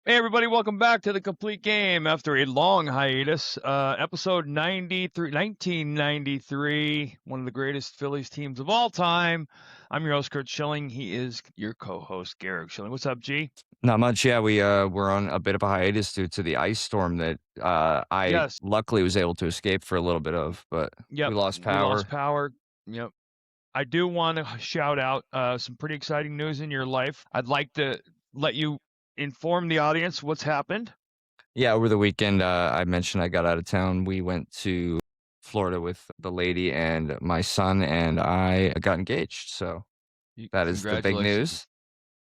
Hey everybody, welcome back to the Complete Game after a long hiatus. Episode 93, 1993, one of the greatest Phillies teams of all time. I'm your host, Curt Schilling. He is your co-host, Garrick Schilling. What's up, G? Not much. Yeah, we were on a bit of a hiatus due to the ice storm that I Yes. luckily was able to escape for a little bit of, but we Yep. lost We lost power. power. Yep. I do want to shout out some pretty exciting news in your life. I'd like to let you inform the audience what's happened. Yeah, over the weekend, I mentioned I got out of town. We went to Florida with the lady and my son, and I got engaged. So that is the big Congratulations. news.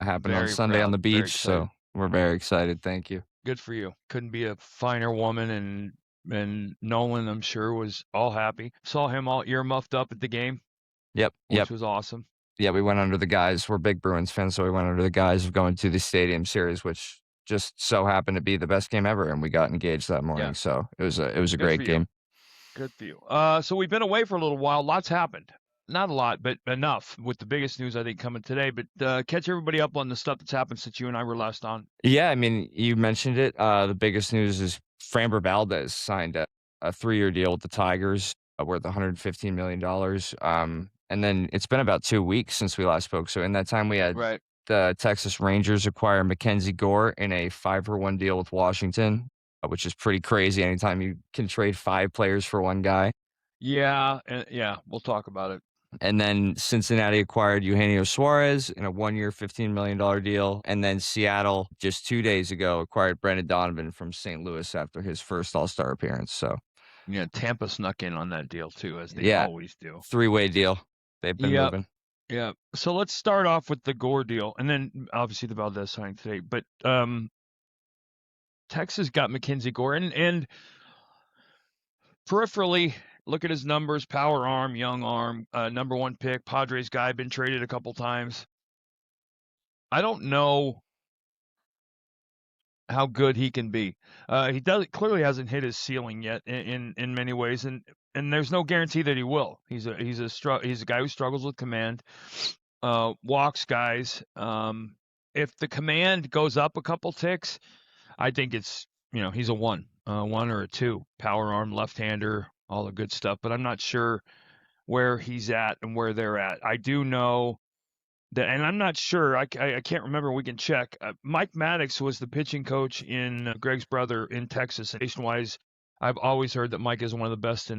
It happened on Very Sunday on proud. the Very beach, excited. so we're very excited. Thank you. Good for you. Couldn't be a finer woman, and Nolan, I'm sure, was all happy. Saw him all earmuffed up at the game, Yep, yep. which was awesome. Yeah, we went under the guise. We're big Bruins fans, so we went under the guise of going to the Stadium Series, which just so happened to be the best game ever, and we got engaged that morning. Yeah, So it was a good for great you. game. Good for you. So we've been away for a little while. Lots happened. Not a lot, but enough. With the biggest news I think coming today. But catch everybody up on the stuff that's happened since you and I were last on. Yeah, I mean, you mentioned it. The biggest news is Framber Valdez signed a 3-year deal with the Tigers, worth $115 million. And then it's been about 2 weeks since we last spoke. So in that time, we had Right. the Texas Rangers acquire Mackenzie Gore in a 5-for-1 deal with Washington, which is pretty crazy. Anytime you can trade 5 players for one guy. Yeah, yeah. We'll talk about it. And then Cincinnati acquired Eugenio Suarez in a 1-year, $15 million deal. And then Seattle, just 2 days ago, acquired Brendan Donovan from St. Louis after his first All-Star appearance. So, Yeah, Tampa snuck in on that deal too, as they yeah, always do. 3-way deal. They've been Yep. moving. Yeah. So let's start off with the Gore deal, and then obviously the Valdez signing today. But Texas got Mackenzie Gore, and peripherally, look at his numbers: power arm, young arm, number one pick, Padres guy, been traded a couple times. I don't know how good he can be. He clearly hasn't hit his ceiling yet in many ways, and there's no guarantee that he will. He's a guy who struggles with command, walks guys. If the command goes up a couple ticks, I think it's he's a one or a two, power arm, left-hander, all the good stuff. But I'm not sure where he's at and where they're at. I do know that, and I'm not sure. I can't remember. We can check. Mike Maddox was the pitching coach in Greg's brother in Texas. Nation-wise, I've always heard that Mike is one of the best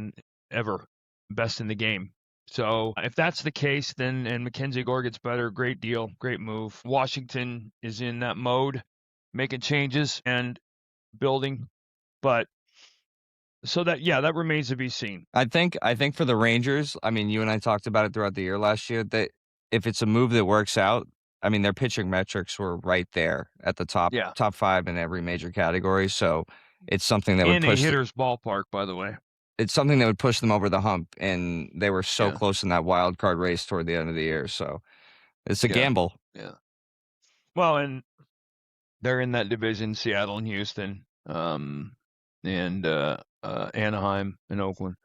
best in the game. So if that's the case, then and Mackenzie Gore gets better, great deal, great move. Washington is in that mode, making changes and building, but so that remains to be seen. I think for the Rangers, I mean, you and I talked about it throughout the year last year, that if it's a move that works out, I mean, their pitching metrics were right there at the Yeah, top 5 in every major category. So it's something that would in a push hitter's ballpark, by the way. it's something that would push them over the hump, and they were so Yeah, close in that wild card race toward the end of the year. So it's a yeah, gamble. yeah. Well, and they're in that division: Seattle and Houston, and Anaheim and Oakland.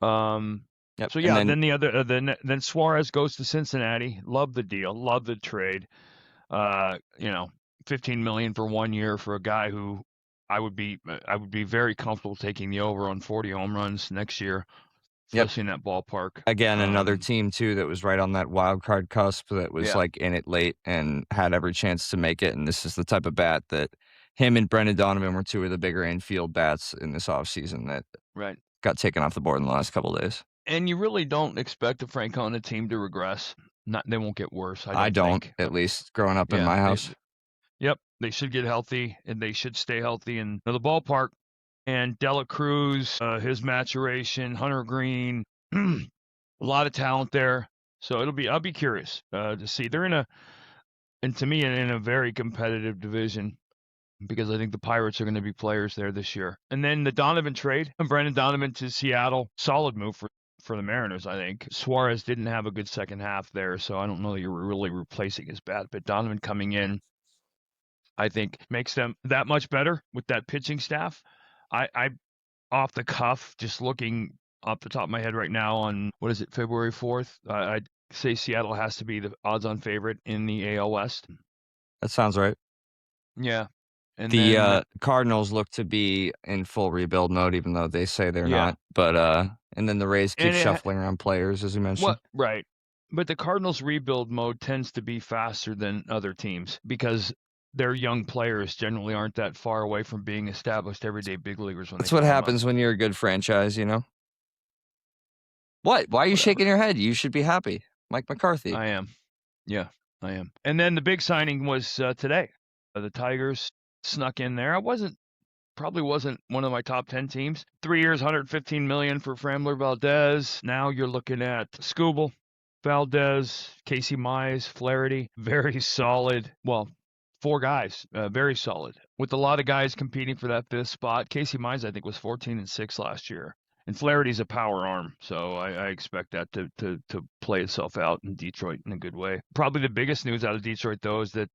Yep. So And yeah, then then the other then Suarez goes to Cincinnati. Love the deal, love the trade. You know, 15 million for 1 year for a guy who I would be very comfortable taking the over on 40 home runs next year, yep. especially in that ballpark. Again, another team too that was right on that wild card cusp, that was Yeah, like in it late and had every chance to make it. And this is the type of bat that him and Brendan Donovan were two of the bigger infield bats in this offseason that right. got taken off the board in the last couple of days. And you really don't expect a Francona team to regress. Not They won't get worse, I I don't don't, think. at least growing up in Yeah, my house. yep, they should get healthy and they should stay healthy in the ballpark. And Dela Cruz, his maturation, Hunter Green, a lot of talent there. So I'll be curious to see. They're and to me, in a very competitive division, because I think the Pirates are going to be players there this year. And then the Donovan trade, Brandon Donovan to Seattle, solid move for the Mariners, I think. Suarez didn't have a good second half there, so I don't know that you're really replacing his bat. But Donovan coming in, I think, makes them that much better with that pitching staff. I off the cuff, just looking off the top of my head right now on what is it, February 4th? I'd say Seattle has to be the odds-on favorite in the AL West. That sounds right. Yeah, And The Cardinals look to be in full rebuild mode, even though they say they're yeah, not. But and then the Rays keep and shuffling around players, as you mentioned. right. But the Cardinals rebuild mode tends to be faster than other teams because their young players generally aren't that far away from being established everyday big leaguers when they That's what call them up. happens when you're a good franchise, What? Why are you Whatever. shaking your head? You should be happy. Mike McCarthy. I am. Yeah, I am. And then the big signing was today. The Tigers snuck in there. Probably wasn't one of my top 10 teams. 3 years, 115 million for Framber Valdez. Now you're looking at Skubal, Valdez, Casey Mize, Flaherty. Very solid. Well, 4 guys, very solid. With a lot of guys competing for that 5th spot. Casey Mize, I think, was 14-6 last year. And Flaherty's a power arm, so I expect that to play itself out in Detroit in a good way. Probably the biggest news out of Detroit, though, is that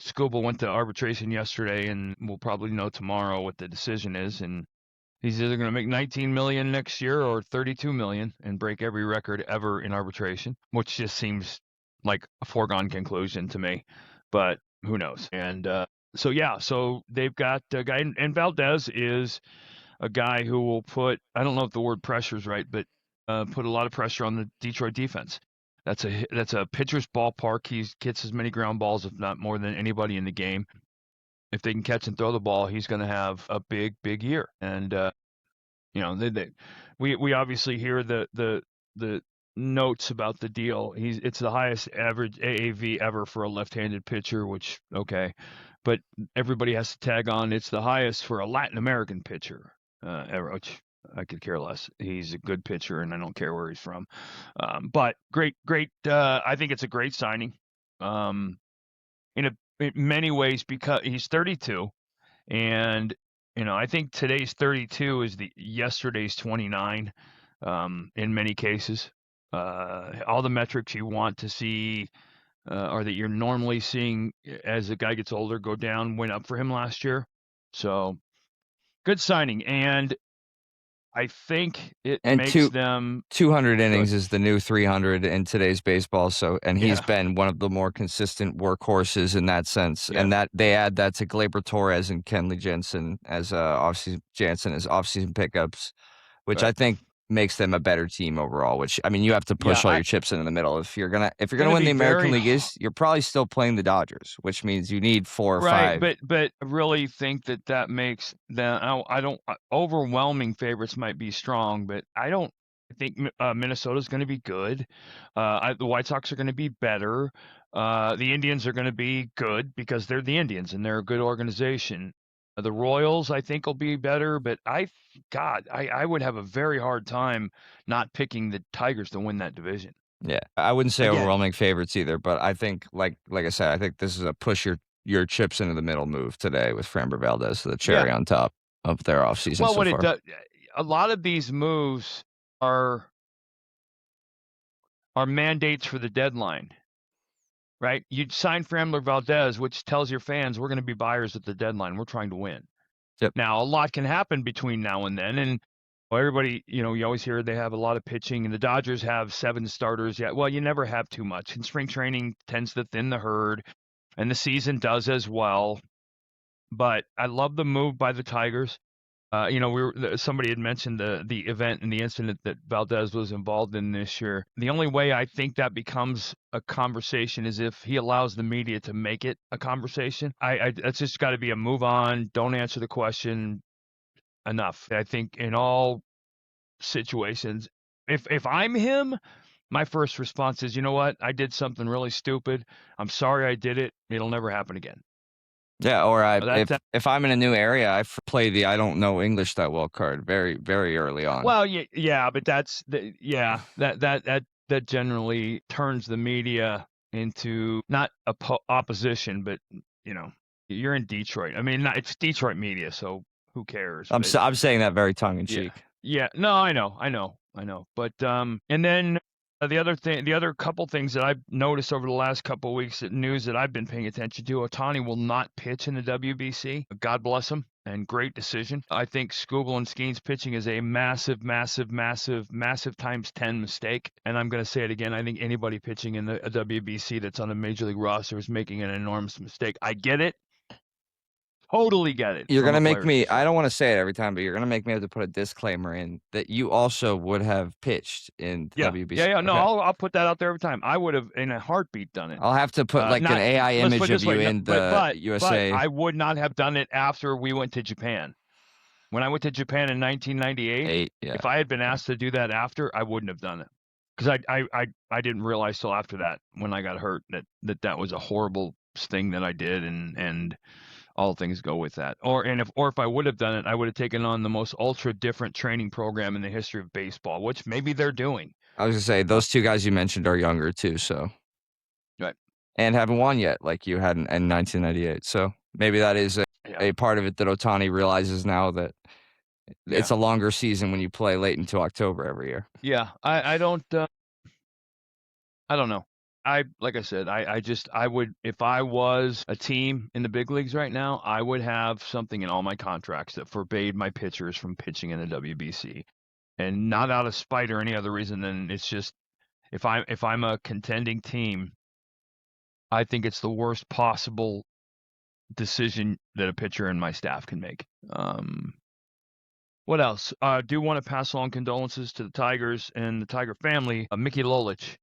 Skubal went to arbitration yesterday, and we'll probably know tomorrow what the decision is. And he's either going to make 19 million next year or 32 million and break every record ever in arbitration, which just seems like a foregone conclusion to me. But who knows? And so they've got a guy, and Valdez is a guy who will put, I don't know if the word pressure is right, but put a lot of pressure on the Detroit defense. That's a pitcher's ballpark. He gets as many ground balls, if not more, than anybody in the game. If they can catch and throw the ball, he's going to have a big year. And we obviously hear the notes about the deal. It's the highest average AAV ever for a left-handed pitcher, which okay, but everybody has to tag on. It's the highest for a Latin American pitcher ever, which I could care less. He's a good pitcher, and I don't care where he's from. But great. I think it's a great signing. In many ways, because he's 32, and I think today's 32 is yesterday's 29. In many cases, all the metrics you want to see or that you're normally seeing as a guy gets older go down went up for him last year. So good signing, and I think it And makes them 200 good. innings is the new 300 in today's baseball. So, and he's Yeah, been one of the more consistent workhorses in that sense. yeah, And that they add that to Gleyber Torres and Kenley Jansen as offseason pickups, which right. I think makes them a better team overall. Which I mean, you have to Yeah, push all your chips into the middle. If you're gonna gonna win be the American very League East, you're probably still playing the Dodgers, which means you need 4 or right, 5. but I really think that makes them. I don't. Overwhelming favorites might be strong, but I don't. I think Minnesota's going to be good. The White Sox are going to be better. The Indians are going to be good because they're the Indians and they're a good organization. The Royals, I think, will be better, but I would have a very hard time not picking the Tigers to win that division. Yeah, I wouldn't say Again, overwhelming favorites either, but I think, like I said, I think this is a push your chips into the middle move today with Framber Valdez, the yeah. cherry on top of their offseason Well, so what it far. does, a lot of these moves are mandates for the deadline, right? You'd sign Framber Valdez, which tells your fans we're going to be buyers at the deadline. We're trying to win. Yep. Now, a lot can happen between now and then, and everybody, you always hear they have a lot of pitching, and the Dodgers have 7 starters yet. Well, you never have too much, and spring training tends to thin the herd, and the season does as well. But I love the move by the Tigers. Somebody had mentioned the event and the incident that Valdez was involved in this year. The only way I think that becomes a conversation is if he allows the media to make it a conversation. That's just got to be a move on. Don't answer the question. Enough. I think in all situations, if I'm him, my first response is, you know what? I did something really stupid. I'm sorry I did it. It'll never happen again. Yeah, or That's if I'm in a new area, play the I don't know English that well card very very early on. Well, yeah, but that generally turns the media into not opposition, but you're in Detroit. I mean, it's Detroit media, so who cares? But I'm saying that very tongue in cheek. yeah. No, I know. But and then the other couple things that I've noticed over the last couple of weeks, news that I've been paying attention to, Ohtani will not pitch in the WBC. God bless him, and great decision. I think Skubal and Skeen's pitching is a massive times 10 mistake. And I'm going to say it again. I think anybody pitching in a WBC that's on a major league roster is making an enormous mistake. I get it. Totally get it. You're From gonna a make player's me. I perspective. don't want to say it every time, but you're gonna make me have to put a disclaimer in that you also would have pitched in the Yeah, WBC. yeah, yeah. No, Okay, I'll put that out there every time. I would have in a heartbeat done it. I'll have to put like an Not AI let's put image it of this way. you No, in but the but USA. I would not have done it after we went to Japan. When I went to Japan in 1998, Yeah. if I had been asked to do that after, I wouldn't have done it because I didn't realize till after that when I got hurt that was a horrible thing that I did and all things go with that. Or if I would have done it, I would have taken on the most ultra different training program in the history of baseball, which maybe they're doing. I was gonna say those two guys you mentioned are younger too, so Right. and haven't won yet like you had in 1998. So maybe that is a part of it that Ohtani realizes now that it's a longer season when you play late into October every year. Yeah, I don't know. Like I said, I would if I was a team in the big leagues right now, I would have something in all my contracts that forbade my pitchers from pitching in the WBC. And not out of spite or any other reason than it's just if I'm a contending team, I think it's the worst possible decision that a pitcher and my staff can make. What else? Do want to pass along condolences to the Tigers and the Tiger family. Mickey Lolich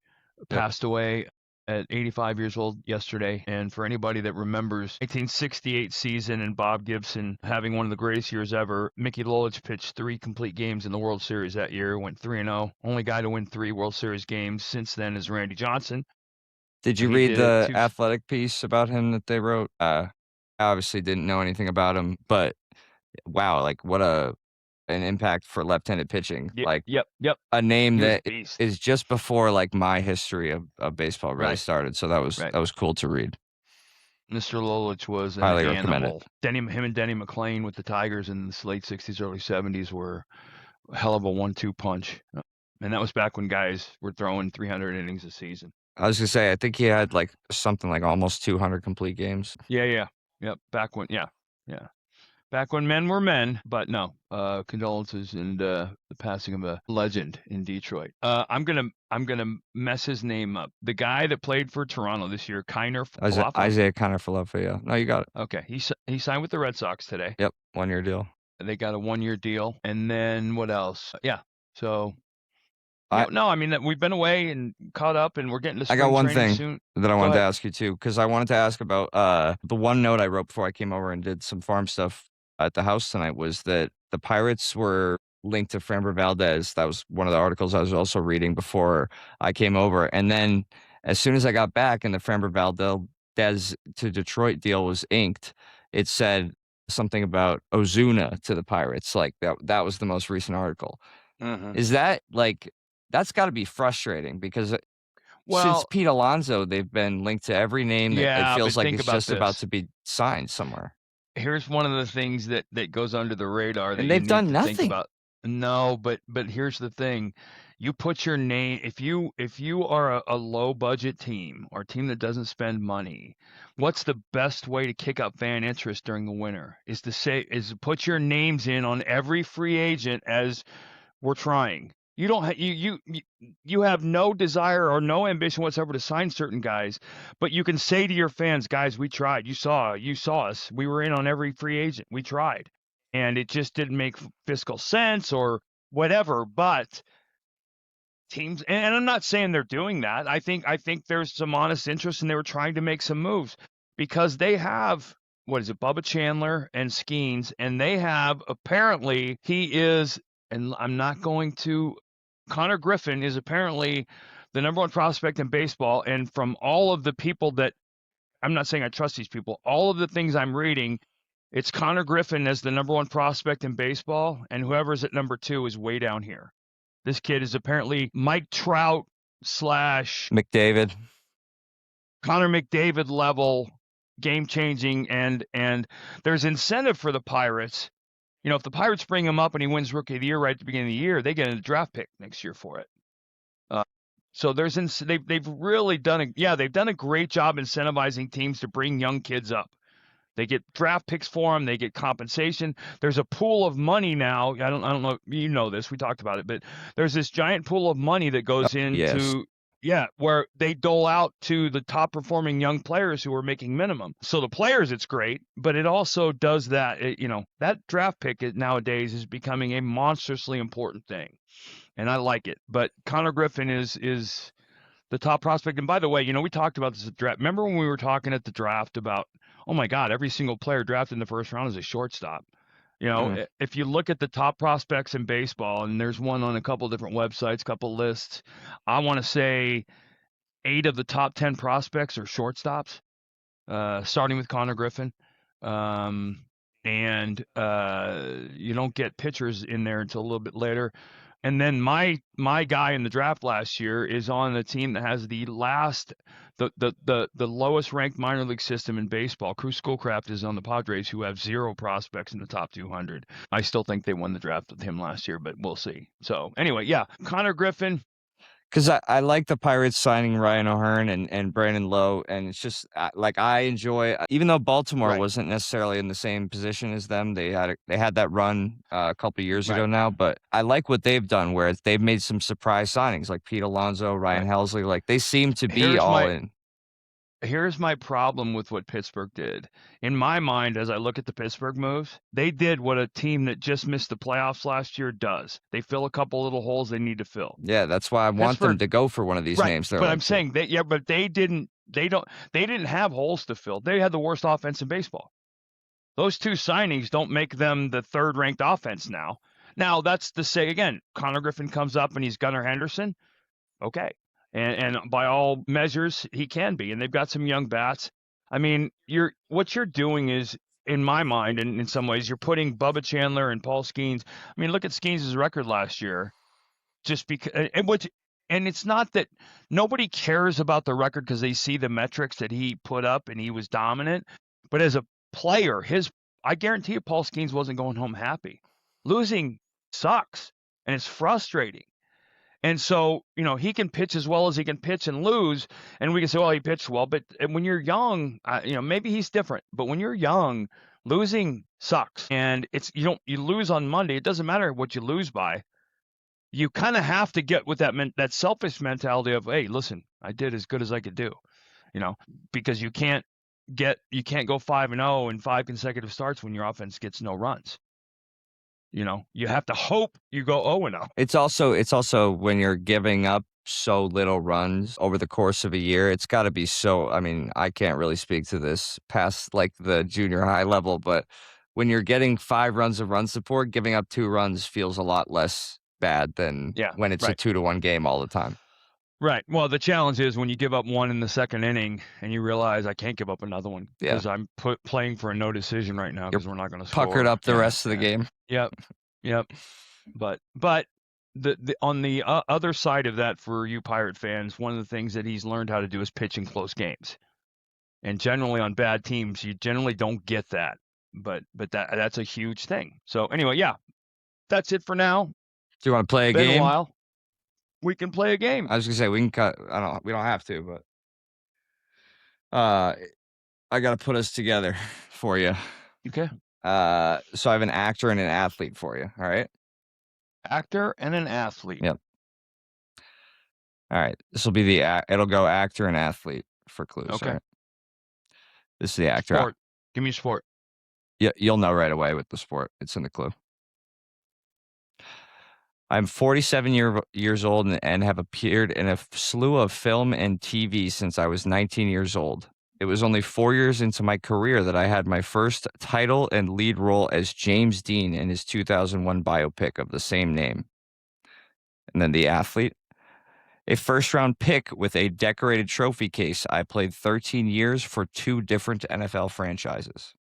passed away at 85 years old yesterday. And for anybody that remembers 1968 season and Bob Gibson having one of the greatest years ever, Mickey Lolich pitched 3 complete games in the World Series that year, went 3-0. Only guy to win 3 World Series games since then is Randy Johnson. Did you He read did it the two. Athletic piece about him that they wrote? I obviously didn't know anything about him, but wow, like what an impact for left-handed pitching. Like Yep. a name He was a that beast. is just before like my history of baseball really Right. started. So that was cool to read. Mr. Lolich was an Highly recommend animal. Him and Denny McLain with the Tigers in the late 60s, early 70s were a hell of a 1-2 punch. And that was back when guys were throwing 300 innings a season. I was gonna say, I think he had like something like almost 200 complete games. Yeah. Yep. Back when, yeah. Back when men were men, but no. Condolences and the passing of a legend in Detroit. I'm gonna mess his name up. The guy that played for Toronto this year, Kiner Falefa. Isaiah Kiner Falefa, yeah. No, you got it. Okay, he signed with the Red Sox today. Yep, 1-year deal. They got a 1-year deal, and then what else? Yeah, so. I mean, we've been away and caught up, and we're getting to spring I got one training thing soon. that I wanted to ask you too, because I wanted to ask about the one note I wrote before I came over and did some farm stuff at the house tonight was that the Pirates were linked to Framber Valdez. That was one of the articles I was also reading before I came over. And then as soon as I got back and the Framber Valdez to Detroit deal was inked, it said something about Ozuna to the Pirates. Like that was the most recent article. Mm-hmm. Is that like that's got to be frustrating because Well, since Pete Alonso, they've been linked to every name that it feels like it's just about this. to be signed somewhere. Here's one of the things that goes under the radar that And they've you done need to nothing. think about. No, but here's the thing. You put your name if you are a low budget team or a team that doesn't spend money, what's the best way to kick up fan interest during the winter? Is to put your names in on every free agent as we're trying. You don't you have no desire or no ambition whatsoever to sign certain guys, but you can say to your fans, guys, we tried. You saw us. We were in on every free agent. We tried, and it just didn't make fiscal sense or whatever. But teams, and I'm not saying they're doing that. I think there's some honest interest, and they were trying to make some moves because they have. What is it, Bubba Chandler and Skeens, and they have apparently he is, and I'm not going to. Connor Griffin is apparently the number 1 prospect in baseball. And from all of the people that I'm not saying I trust these people, all of the things I'm reading, it's Connor Griffin as the number 1 prospect in baseball. And whoever's at number 2 is way down here. This kid is apparently Mike Trout / McDavid, Connor McDavid level game changing. And there's incentive for the Pirates. You know, if the Pirates bring him up and he wins Rookie of the Year right at the beginning of the year, they get a draft pick next year for it. So they've really done they've done a great job incentivizing teams to bring young kids up. They get draft picks for them. They get compensation. There's a pool of money now. I don't know. You know this. We talked about it, but there's this giant pool of money that goes into Yeah, where they dole out to the top performing young players who are making minimum. So the players, it's great, but it also does that. That draft pick nowadays is becoming a monstrously important thing, and I like it. But Connor Griffin is the top prospect. And by the way, we talked about this at draft. Remember when we were talking at the draft about, oh my God, every single player drafted in the first round is a shortstop. If you look at the top prospects in baseball, and there's one on a couple different websites, couple lists, I want to say 8 of the top 10 prospects are shortstops, starting with Connor Griffin. And you don't get pitchers in there until a little bit later. And then my guy in the draft last year is on the team that has the lowest ranked minor league system in baseball. Cruz Schoolcraft is on the Padres, who have 0 prospects in the top 200. I still think they won the draft with him last year, but we'll see. So anyway, yeah, Connor Griffin. Because I like the Pirates signing Ryan O'Hearn and Brandon Lowe, and it's just like I enjoy, even though Baltimore Right. wasn't necessarily in the same position as them, they had that run a couple of years ago now, but I like what they've done where they've made some surprise signings like Pete Alonso, Ryan Right. Helsley, like they seem to be Here's all my in. here's my problem with what Pittsburgh did. In my mind, as I look at the Pittsburgh moves, they did what a team that just missed the playoffs last year does. They fill a couple little holes they need to fill. Yeah, that's why I want them Pittsburgh, to go for one of these right? names they're But I'm linked to. saying but they didn't. They didn't have holes to fill. They had the worst offense in baseball. Those 2 signings don't make them the 3rd ranked offense now. Now that's to say again, Connor Griffin comes up and he's Gunnar Henderson. Okay. And by all measures, he can be. And they've got some young bats. I mean, what you're doing is, in my mind, and in some ways, you're putting Bubba Chandler and Paul Skeens. I mean, look at Skeens' record last year. Just because, and it's not that nobody cares about the record because they see the metrics that he put up and he was dominant. But as a player, I guarantee you, Paul Skeens wasn't going home happy. Losing sucks, and it's frustrating. And so, he can pitch as well as he can pitch and lose. And we can say, well, he pitched well. But when you're young, maybe he's different. But when you're young, losing sucks. And you lose on Monday. It doesn't matter what you lose by. You kind of have to get with that selfish mentality of, hey, listen, I did as good as I could do, because you can't go 5-0 in 5 consecutive starts when your offense gets no runs. You have to hope you go 0-0. It's also when you're giving up so little runs over the course of a year, it's got to be so. I mean, I can't really speak to this past like the junior high level, but when you're getting 5 runs of run support, giving up 2 runs feels a lot less bad than when it's a 2-1 game all the time. Right. Well, the challenge is when you give up 1 in the 2nd inning and you realize I can't give up another one because I'm playing for a no decision right now because we're not going to score. Puckered up the rest of the game. Yep. But the on the other side of that, for you Pirate fans, one of the things that he's learned how to do is pitch in close games. And generally on bad teams, you generally don't get that. But that's a huge thing. So anyway, that's it for now. Do you want to play a Been game? a while. We can play a game. I was gonna say we can cut. We don't have to, but I gotta put us together for you. Okay. So I have an actor and an athlete for you. All right. Actor and an athlete. Yep. All right. This will be it'll go actor and athlete for clues. Okay. Right? This is the actor. Sport. Give me sport. Yeah, you'll know right away with the sport. It's in the clue. I'm 47 years old and have appeared in a slew of film and TV since I was 19 years old. It was only 4 years into my career that I had my first title and lead role as James Dean in his 2001 biopic of the same name. And then the athlete. A first-round pick with a decorated trophy case, I played 13 years for 2 different NFL franchises.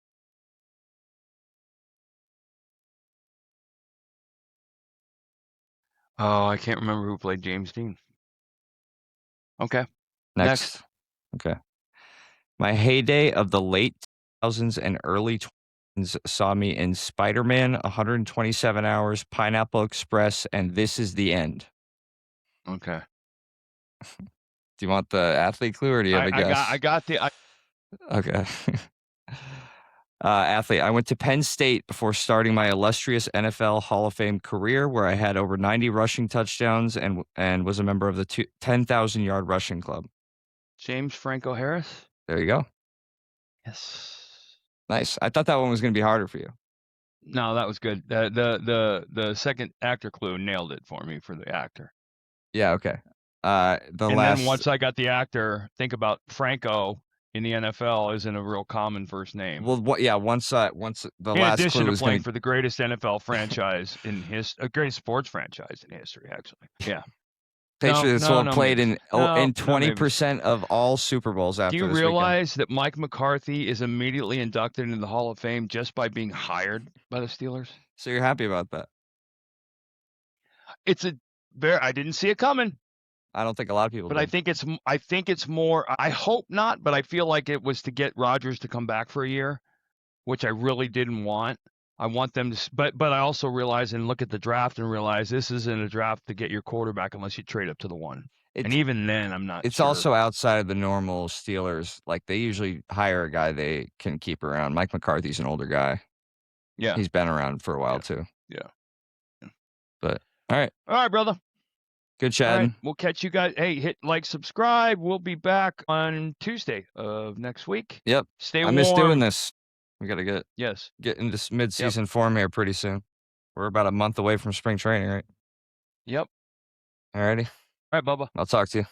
Oh, I can't remember who played James Dean. Okay. Next. Okay. My heyday of the late 2000s and early 20s saw me in Spider-Man, 127 Hours, Pineapple Express, and This Is the End. Okay. Do you want the athlete clue or do you have a guess? I got the. Okay. athlete. I went to Penn State before starting my illustrious NFL Hall of Fame career, where I had over 90 rushing touchdowns and was a member of the 10,000-yard rushing club. James Franco Harris. There you go. Yes. Nice. I thought that one was going to be harder for you. No, that was good. The second actor clue nailed it for me for the actor. Yeah. Okay. Then once I got the actor, think about Franco in the NFL isn't a real common first name. Well, once the in last addition clue to was playing going for the greatest NFL franchise in history, greatest sports franchise in history, actually. Yeah. Patriots will have played in 20% of all Super Bowls after this Do you weekend. realize that Mike McCarthy is immediately inducted into the Hall of Fame just by being hired by the Steelers? So you're happy about that? I didn't see it coming. I don't think a lot of people But did. I think it's more, I hope not, but I feel like it was to get Rodgers to come back for a year, which I really didn't want. I want them to, but I also realize and look at the draft and realize this isn't a draft to get your quarterback unless you trade up to the 1. And even then, I'm not It's sure. also outside of the normal Steelers. Like, they usually hire a guy they can keep around. Mike McCarthy's an older guy. Yeah. He's been around for a while, too. Yeah. But, all right. All right, brother. Good chatting. Right, we'll catch you guys. Hey, hit like, subscribe. We'll be back on Tuesday of next week. Yep. Stay warm. I miss doing this. We got to get into mid-season form here pretty soon. We're about a month away from spring training, right? Yep. All righty. All right, Bubba. I'll talk to you.